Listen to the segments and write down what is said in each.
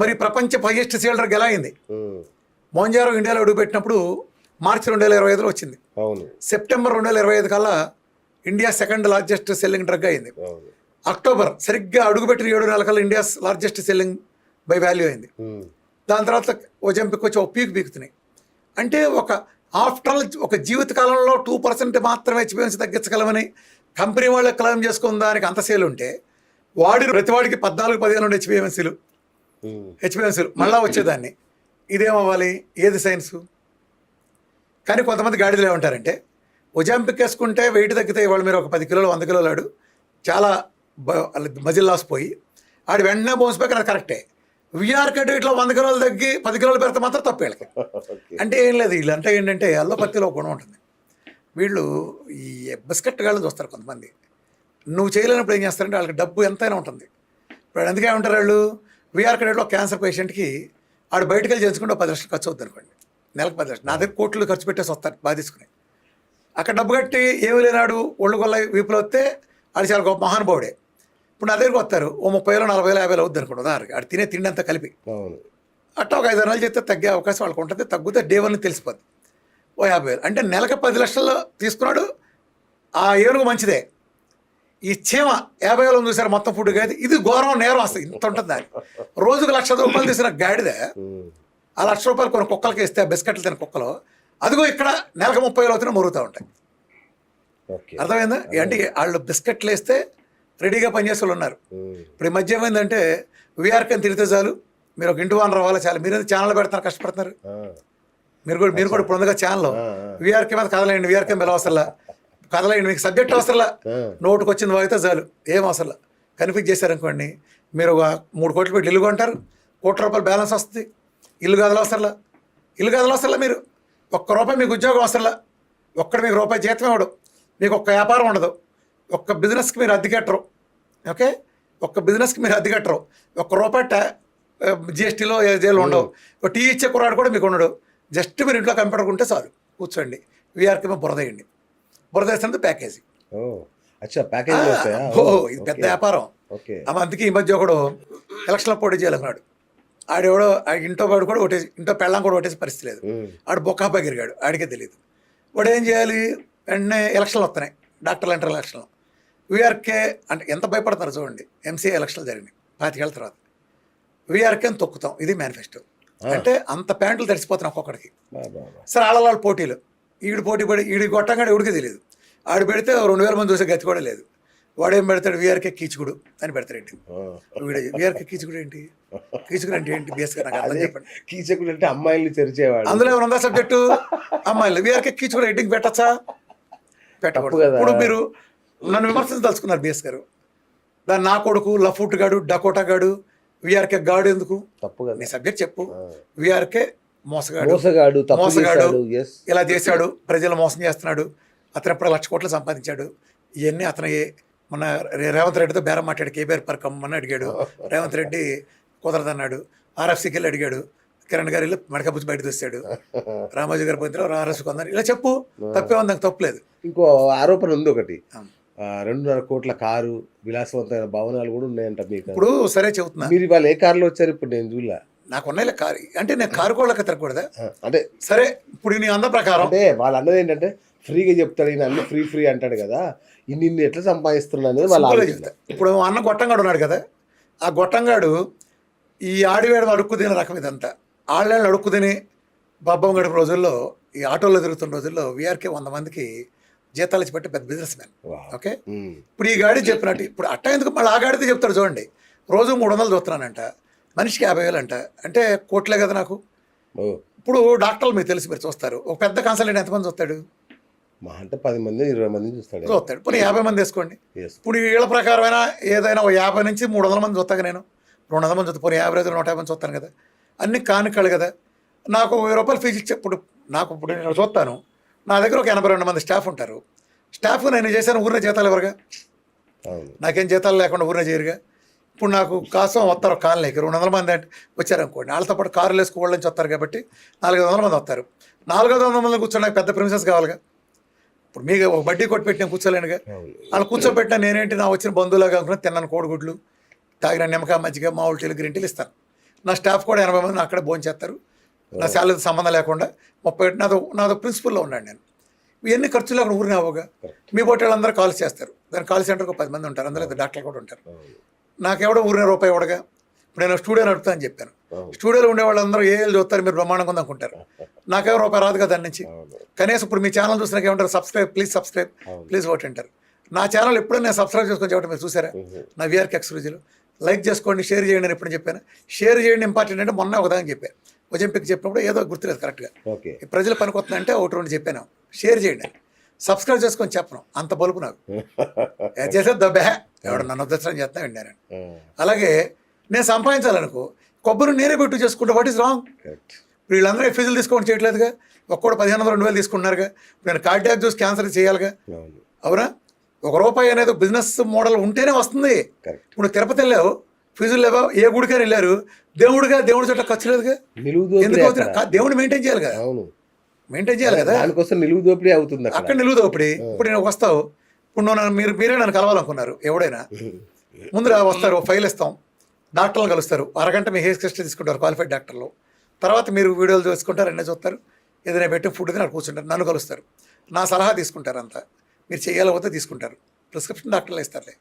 మరి ప్రపంచ హైయెస్ట్ సేల్డర్కి ఎలా అయింది? మోంజారో ఇండియాలో అడుగుపెట్టినప్పుడు మార్చి 2025లో వచ్చింది. సెప్టెంబర్ 2025 కల్లా India second largest selling drug అయింది. అక్టోబర్ సరిగ్గా అడుగుపెట్టిన 7 నెలల కల్లా India largest selling by value అయింది. దాని తర్వాత ఒజంపిక్ వచ్చి ఒక పీక్ పీకుతున్నాయి. అంటే ఆఫ్టర్ ఆల్ ఒక జీవితకాలంలో 2% మాత్రమే హెచ్బిఎంసీ తగ్గించగలమని కంపెనీ వాళ్ళు క్లెయిమ్ చేసుకున్న దానికి అంత సేల్ ఉంటే ప్రతివాడికి 14-15 ఉండే హెచ్బిఎంసీలు మళ్ళా వచ్చేదాన్ని. ఇదేమవ్వాలి? ఏది సైన్సు? కానీ కొంతమంది గాడిదలు ఏమంటారంటే ఒజంపిక్ వేసుకుంటే వెయిట్ తగ్గితే ఇవాళ మీరు ఒక 10 కిలోలు 100 కిలోలు ఆడు చాలా మజిల్ లాస్ పోయి ఆడు వెంటనే బౌన్స్ బ్యాక్, అది కరెక్టే. విఆర్ కట్ ఇట్లా 100 కిలోలు తగ్గి 10 కిలోలు పెడితే మాత్రం తప్పు వీళ్ళకి. అంటే ఏం లేదు, వీళ్ళు అంటే ఏంటంటే అల్లపత్తిలో ఒక గుణం ఉంటుంది. వీళ్ళు ఈ బిస్కెట్ గాళ్ళని చూస్తారు కొంతమంది. నువ్వు చేయలేనప్పుడు ఏం చేస్తారంటే వాళ్ళకి డబ్బు ఎంతైనా ఉంటుంది. ఇప్పుడు అందుకే ఉంటారు వాళ్ళు. విఆర్ కడేట్లో క్యాన్సర్ పేషెంట్కి ఆడు బయటకు వెళ్ళి చేయించుకుంటే 10 లక్షలు ఖర్చు అవుతుంది అనుకోండి, నెలకు 10 లక్షలు. నా దగ్గర కోట్లు ఖర్చు పెట్టేసి వస్తారు బాధించుకుని. అక్కడ డబ్బు కట్టి ఏమి లేనాడు ఒళ్ళు గొల్ల వీపులో వస్తే ఆడు చాలా గొప్ప మహానుభావుడే. ఇప్పుడు నా దగ్గరకు వస్తారు, ఓ 30,000 40,000 50,000 అవుద్ది అనుకోండి ఉదాహరణకి. ఆడు తినే తిండి అంతా కలిపి అట్లా ఒక 5-6 నెలలు చేస్తే తగ్గే అవకాశం వాళ్ళకి ఉంటుంది. తగ్గితే డే 1 తెలిసిపోద్ది. ఓ 50,000 అంటే నెలకు 10 లక్షలు తీసుకున్నాడు. ఆ ఏనుగు మంచిదే. ఈ చీమ 50,000 చూసారు మొత్తం ఫుడ్ కాదు. ఇది ఘోరం, నేరం వస్తుంది. ఇంత ఉంటుంది దాన్ని. రోజుకు 1,00,000 రూపాయలు తీసిన గాడిద ఆ 1,00,000 రూపాయలు కొన్ని కుక్కలకి ఇస్తే ఆ బిస్కెట్లు తిన కుక్కలు, అదిగో ఇక్కడ నెలకు 30,000 అవుతున్నా మరుగుతూ ఉంటాయి. అర్థమైందా? అంటే వాళ్ళు బిస్కెట్లు వేస్తే రెడీగా పనిచేసే వాళ్ళు ఉన్నారు. ఇప్పుడు ఈ మధ్య ఏమైందంటే వీఆర్కేని తిరిగితే చాలు, మీరు ఒక ఇంటి వానర్ అవ్వాలి చాలు. మీరు ఛానల్ పెడతారు, కష్టపడుతున్నారు. మీరు కూడా ఇప్పుడు ఉందిగా ఛానల్. వీఆర్కే మీద కదలేండి, వీఆర్కే మీద అవసరంలా కదలేండి, మీకు సబ్జెక్ట్ అవసరంలా, నోటుకు వచ్చింది వాగితే చాలు, ఏం అవసరంలా. కన్ఫ్యూజ్ చేశారనుకోండి, మీరు ఒక 3 కోట్లు పెట్టి ఇల్లు కొంటారు, ₹1,00,000 బ్యాలెన్స్ వస్తుంది. ఇల్లు గదలు అవసరంలా. మీరు ₹1 మీకు ఉద్యోగం అవసరంలా, ఒక్కడ మీకు రూపాయి జీతం ఇవ్వడు, మీకు ఒక్క వ్యాపారం ఉండదు, ఒక్క బిజినెస్కి మీరు అద్దె కట్టరు. ఓకే, ఒక్క బిజినెస్కి మీరు అద్దె కట్టరు, ₹1 జిఎస్టీలో జైలు ఉండవు. ఒక టీ ఇచ్చే కుర్రాడు కూడా మీకు ఉండడు. జస్ట్ మీరు ఇంట్లో కంప్యూటర్ ఉంటే చాలు, కూర్చోండి, వీఆర్కి బురదేయండి. బురద వేస్తే ప్యాకేజీ. ఇది పెద్ద వ్యాపారం. అందుకే ఈ మధ్య ఒకడు ఎలక్షన్లో పోటీ చేయాలన్నాడు. ఆడెవడో ఇంట్లో వాడు కూడా ఇంట్లో పెళ్ళం కూడా ఓటేసే పరిస్థితి లేదు. ఆడు బొక్కాపై గిరిగాడు, ఆడికే తెలియదు. వాడు ఏం చేయాలి? వెంటనే ఎలక్షన్లు వస్తున్నాయి, డాక్టర్లు ఎంటర్ ఎలక్షన్లు. వీఆర్కే అంటే ఎంత భయపడతారు చూడండి. ఎంసీఏ ఎలక్షన్లు జరిగినాయి 25 ఏళ్ళ తర్వాత. వీఆర్కేని తొక్కుతాం, ఇది మేనిఫెస్టో. అంటే అంత ప్యాంట్లు తడిసిపోతున్నాం ఒక్కొక్కడికి. సరే వాళ్ళ పోటీలు, ఈడు పోటీ పడి ఈడు కొట్టంగానే ఎవడికి తెలియదు. ఆడు పెడితే 2,000 మంది చూసే గతి కూడా లేదు. వాడేం పెడతాడు? వీఆర్కే కీచుకుడు అని పెడతాడేంటి? వీఆర్కే కీచుకుడు ఏంటి? కీచుకుడు అంటే ఏంటి? బేస్గా నాకు అర్థం చెప్పండి. కీచకుడు అంటే అమ్మాయిలు తెరిచేవాడు. అందులో ఏమైనా ఉందా సబ్జెక్టు? అమ్మాయిలు. వీఆర్కే కీచుకుడు ఎడ్డింగ్ పెట్టచ్చా? పెట్టకూడదు. ఇప్పుడు మీరు నన్ను విమర్శించదలుచుకున్నారు బిఎస్ గారు. దాన్ని నా కొడుకు, లఫూట్ గాడు, డకోటా గాడు, వీఆర్కే గాడు ఎందుకు? తప్పు కదా. నీ సబ్జెక్ట్ చెప్పు. వీఆర్కే మోసగాడు, ఇలా చేశాడు, ప్రజలు మోసం చేస్తున్నాడు, అతను ఎప్పుడు 1,00,000 కోట్లు సంపాదించాడు. ఇవన్నీ అతను మన రేవంత్ రెడ్డితో బేరం మాట్లాడి కేబీఆర్ పర్ కమ్మని అడిగాడు. రేవంత్ రెడ్డి కుదరదన్నాడు. RFCకి వెళ్ళి అడిగాడు. కిరణ్ గారు వెళ్ళి మడకబుచ్చి బయట తెస్తాడు. రామోజీ గారి పోయిన RFC కొందని ఇలా చెప్పు, తప్పే ఉంది, నాకు తప్పులేదు. ఇంకో ఆరోపణ ఉంది ఒకటి, 2.5 కోట్ల కారు, విలాసవంతమైన భవనాలు కూడా ఉన్నాయంట మీకు. ఇప్పుడు సరే చెబుతున్నా, మీరు వాళ్ళు ఏ కారులో వచ్చారు? ఇప్పుడు నేను చూడలే. నాకు ఉన్నాయి కారు. అంటే నేను కారు కోళ్ళకి తిరగకూడదా? అంటే సరే, ఇప్పుడు నీ అంద ప్రకారం అంటే వాళ్ళు అన్నది ఏంటంటే ఫ్రీగా చెప్తాడు, ఈయన అన్ని ఫ్రీ అంటాడు కదా, ఇన్ని ఎట్లా సంపాదిస్తున్నాడు అనేది వాళ్ళు చెప్తారు. ఇప్పుడు అన్న గొట్టంగాడు ఉన్నాడు కదా, ఆ గొట్టంగాడు ఈ ఆడివేడు అడుక్కు తినే రకం ఇదంతా. ఆళ్ళని అడుక్కు తిని బబ్బం గడిపే రోజుల్లో, ఈ ఆటోలో తిరుగుతున్న రోజుల్లో వీఆర్కే 100 మందికి జీతాలు ఇచ్చి పెట్టి పెద్ద బిజినెస్ మ్యాన్. ఓకే, ఇప్పుడు ఈ గాడి చెప్పినట్టు ఇప్పుడు అట్ట ఎందుకు మళ్ళీ ఆ గాడితే చెప్తాడు చూడండి. రోజు 300 చూస్తున్నానంట, మనిషికి 50,000 అంట, అంటే కోట్లే కదా నాకు. ఇప్పుడు డాక్టర్లు మీకు తెలిసి మీరు చూస్తారు, ఒక పెద్ద కన్సల్టెంట్ ఎంతమంది చూస్తాడు? మా అంటే 10 మంది 20 మంది చూస్తాడు. ఇప్పుడు 50 మంది వేసుకోండి. ఇప్పుడు వీళ్ళ ప్రకారమైనా ఏదైనా 50 నుంచి 300 మంది చూస్తాగా, నేను 200 మంది చూస్తా, పోనీ యావరేజ్ 150 మంది చూస్తాను కదా. అన్ని కానుకలు కదా. నాకు ₹1000 ఫీజు ఇచ్చే ఇప్పుడు నేను చూస్తాను, నా దగ్గర ఒక 82 మంది స్టాఫ్ ఉంటారు. స్టాఫ్ నేను చేశాను, ఊరినే జీతాలు ఎవరుగా? నాకేం జీతాలు లేకుండా ఊరినే చేయరుగా. ఇప్పుడు నాకు కోసం వస్తారు కాలనీకి 200 మంది అంటే వచ్చారనుకోండి, వాళ్ళతో పాటు కారులు వేసుకోవాళ్ళ నుంచి వస్తారు కాబట్టి 400 మంది వస్తారు. 400 మంది కూర్చోడానికి పెద్ద ప్రిన్సెస్ కావాలిగా. ఇప్పుడు మీకు ఒక బడ్డీ కొట్టి పెట్టి నేను కూర్చోలేనుగా. వాళ్ళు కూర్చోబెట్టినా నేనేంటి, నా వచ్చిన బంధువులాగా అనుకున్నా తిన్నాను కోడిగుడ్లు, తాగిన నిమ్మకాయ మజ్జిగ, మామూలు టీలు, గ్రీన్ టీలు ఇస్తాను. నా స్టాఫ్ కూడా 80 మంది అక్కడే భోజనం చేస్తారు. నా శాలరీతో సంబంధం లేకుండా 30 నాదో ప్రిన్సిపల్లో ఉన్నాను నేను. ఇవన్నీ ఖర్చులు అక్కడ ఊరిని అవ్వగా మీ పోటీ వాళ్ళందరూ కాల్స్ చేస్తారు. దాని కాల్ సెంటర్కి 10 మంది ఉంటారు, అందులో డాక్టర్లు కూడా ఉంటారు. నాకెవడో ఊరిన రూపాయి ఇవ్వడగా. ఇప్పుడు నేను స్టూడియో నడుపుతా అని చెప్పాను. స్టూడియోలో ఉండే వాళ్ళందరూ ఏళ్ళు చూస్తారు, మీరు బ్రహ్మాండంగా ఉంది అనుకుంటారు. నాకేమో రూపాయి రాదు కదా దాని నుంచి. కనీసం ఇప్పుడు మీ ఛానల్ చూసినాక ఏమంటారు, సబ్స్క్రైబ్ ప్లీజ్ ఓట్ అంటారు. నా ఛానల్ ఎప్పుడూ నేను సబ్స్క్రైబ్ చేసుకొని చెప్పడం మీరు చూసారా? నా వీఆర్కే ఎక్స్క్లూజివ్లో లైక్ చేసుకోండి, షేర్ చేయండి అని ఎప్పుడు చెప్పాను. షేర్ చేయండి ఇంపార్టెంట్ అంటే మొన్న ఒకదాని చెప్పాను. ఒజంపిక్ చెప్పినప్పుడు ఏదో గుర్తులేదు కరెక్ట్గా. ప్రజల పనికి వస్తుందంటే ఒకటి రెండు చెప్పాను. షేర్ చేయండి, సబ్స్క్రైబ్ చేసుకొని చెప్పను, అంత బలుపు నాకు. చేసేది దబ్బే ఎవడు నన్ను ఉద్దేశం చేస్తా విన్నాను. అలాగే నేను సంపాదించాలనుకో కొబ్బరి నేనే పెట్టు చేసుకుంటా. What is wrong? వీళ్ళందరూ ఫీజులు తీసుకోండి చేయట్లేదుగా. ఒక్కడు 1500-2000 తీసుకుంటున్నారుగా. నేను కార్డియాక్ చూసి క్యాన్సర్ చేయాలిగా, అవునా? ₹1 అనేది బిజినెస్ మోడల్ ఉంటేనే వస్తుంది. ఇప్పుడు తిరుపతి వెళ్ళావు, ఫీజులు లేవా, ఏ గుడికైనా వెళ్ళారు, దేవుడి చోట ఖర్చు లేదుగా. ఎందుకు దేవుడిని మెయింటైన్ చేయాలి కదా, మెయింటైన్ చేయాలి కదా. దానికోసం నిలువు దోపిడీ అవుతుంది అక్కడ నిలువు దోపిడీ. ఇప్పుడు నేను వస్తావు, ఇప్పుడు మీరే నన్ను కలవాలనుకున్నారు, ఎవడైనా ముందుగా వస్తారు, ఫైల్ ఇస్తాం, డాక్టర్లు కలుస్తారు, అరగంట మీ హెయిర్ టెస్ట్ తీసుకుంటారు క్వాలిఫైడ్ డాక్టర్లు. తర్వాత మీరు వీడియోలు చూసుకుంటారు, అన్నీ చూస్తారు, ఏదైనా పెట్టి ఫుడ్ తిని కూర్చుంటారు, నన్ను కలుస్తారు, నా సలహా తీసుకుంటారు. అంతా మీరు చేయాలకపోతే తీసుకుంటారు, ప్రిస్క్రిప్షన్ డాక్టర్లు ఇస్తారులే,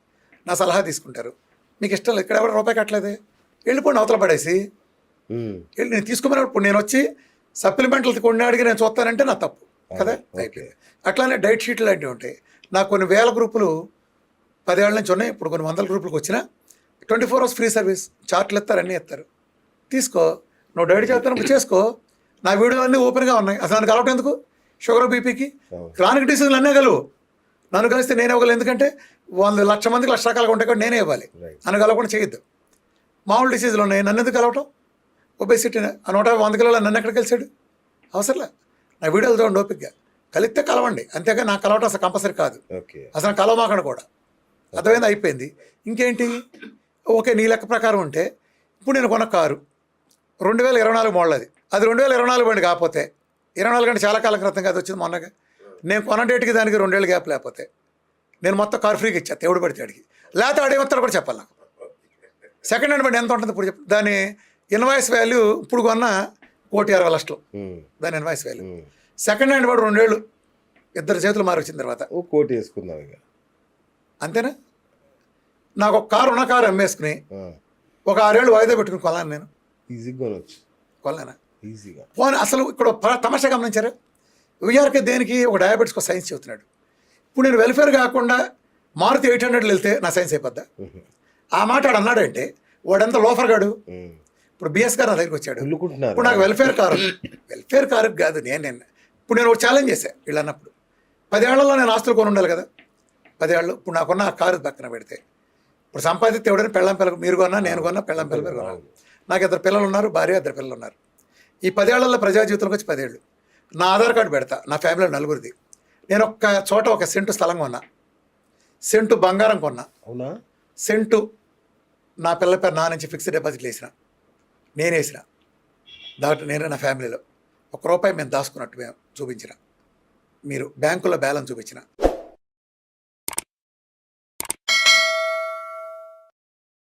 నా సలహా తీసుకుంటారు. మీకు ఇష్టం లేదు, ఇక్కడ ఎవరు రూపాయి కట్టలేదే, వెళ్ళిపోండి అవతల పడేసి. వెళ్ళి నేను తీసుకోమన్నప్పుడు నేను వచ్చి సప్లిమెంట్లు కొన్ని అడిగి నేను చూస్తానంటే నా తప్పు కదా. అయిపోయింది. అట్లానే డైట్ షీట్లు లాంటివి ఉంటాయి. నాకు కొన్ని 1000 గ్రూపులు 10 ఏళ్ళ నుంచి ఉన్నాయి. ఇప్పుడు కొన్ని 100 గ్రూపులకు వచ్చినా 24 hours ఫ్రీ సర్వీస్, చార్ట్లు ఎత్తారు, అన్నీ ఎత్తారు. తీసుకో, నువ్వు డైట్ చేస్తాను చేసుకో. నా వీడియో అన్నీ ఓపెన్గా ఉన్నాయి. అసలు నన్ను కలవటం ఎందుకు? షుగర్ బీపీకి క్రానిక్ డిసీజులు అన్నీ కలువు. నన్ను కలిస్తే నేను ఇవ్వగలను, ఎందుకంటే 100,00,000 మందికి 1,00,000 రకాలుగా ఉంటాయి కూడా నేనే ఇవ్వాలి. నన్ను కలవకుండా చేయొద్దు. మామూలు డిసీజులు ఉన్నాయి, నన్ను ఎందుకు కలవటం? ఒబేసిటీ 100 కిలోలు నన్ను ఎక్కడ కలిసాడు? అవసరంలే. నా వీడియోలు చూడండి ఓపిక్గా, కలిస్తే కలవండి, అంతేగా. నాకు కలవటం అసలు కంపల్సరీ కాదు, అసలు కలవమాకండి కూడా. అర్థమైంది, అయిపోయింది. ఇంకేంటి? ఓకే, నీ లెక్క ప్రకారం ఉంటే ఇప్పుడు నేను కొన్న కారు 2024 మోడల్, అది 2024 బండి కాకపోతే 24 గంట చాలా కాలం క్రితం కాదు వచ్చింది, మొన్నగా. నేను కొన్న డేట్కి దానికి 2 ఏళ్ళు గ్యాప్ లేకపోతే నేను మొత్తం కారు ఫ్రీగా ఇచ్చేస్తా, ఎవడు పడితే అడిగి. లేకపోతే అడిగొస్తాడు కూడా చెప్పాలి నాకు. సెకండ్ హ్యాండ్ బండి ఎంత ఉంటుంది ఇప్పుడు చెప్పు. దాని ఇన్వాయిస్ వాల్యూ ఇప్పుడు కొన్న 1,60,00,000 దాని ఇన్వాయిస్ వాల్యూ. సెకండ్ హ్యాండ్ వాడు 2 ఏళ్ళు ఇద్దరు చేతులు మారి వచ్చిన తర్వాత 1 కోటి వేసుకుందాం ఇక, అంతేనా? నాకు ఒక కారు, ఉన్న కారు అమ్మేసుకుని ఒక 6 ఏళ్ళు వాయిదా పెట్టుకుని కొన్నాను నేను. ఈజీగా కొనవచ్చు, కొన్నానా? ఈజీగా. పోనీ అసలు ఇక్కడ తమాషా గమనించారు, వీఆర్కే దేనికి ఒక డయాబెటీస్కి సైన్స్ చెబుతున్నాడు. ఇప్పుడు నేను వెల్ఫేర్ కాకుండా మారుతి 800 వెళ్తే నా సైన్స్ అయిపోద్దా? ఆ మాట వాడు అన్నాడంటే వాడంతా లోఫర్ గాడు. ఇప్పుడు బిఎస్ గారు నా దగ్గరికి వచ్చాడు, ఇప్పుడు నాకు వెల్ఫేర్ కారు కాదు. నేను ఇప్పుడు నేను ఒక ఛాలెంజ్ చేశాను వీళ్ళు అన్నప్పుడు. 10 ఏళ్లలో నేను ఆస్తులు కొని ఉండాలి కదా. 10 ఏళ్ళు ఇప్పుడు నాకున్న ఆ కారు పక్కన పెడితే, ఇప్పుడు సంపాదిస్తే ఎవడైనా పెళ్ళం పిల్లలు, మీరు కొన్నా, నేను కొన్నా, పెళ్ళం పిల్లలు మీరు కొన్నా. నాకు 2 పిల్లలు ఉన్నారు, భార్య 2 పిల్లలు ఉన్నారు. ఈ 10 ఏళ్లలో ప్రజా జీవితంలోకి వచ్చి 10 ఏళ్ళు నా ఆధార్ కార్డు పెడతా, నా ఫ్యామిలీలో 4గురిది. నేను ఒక్క చోట 1 సెంటు స్థలం కొన్నా, సెంటు బంగారం కొన్నా, అవునా? సెంటు నా పిల్ల పేరు నా నుంచి ఫిక్స్డ్ డిపాజిట్లు వేసిన, నేను వేసిన దాంట్లో నేనే నా ఫ్యామిలీలో ₹1 మేము దాచుకున్నట్టు మేము చూపించిన, మీరు బ్యాంకులో బ్యాలెన్స్ చూపించిన.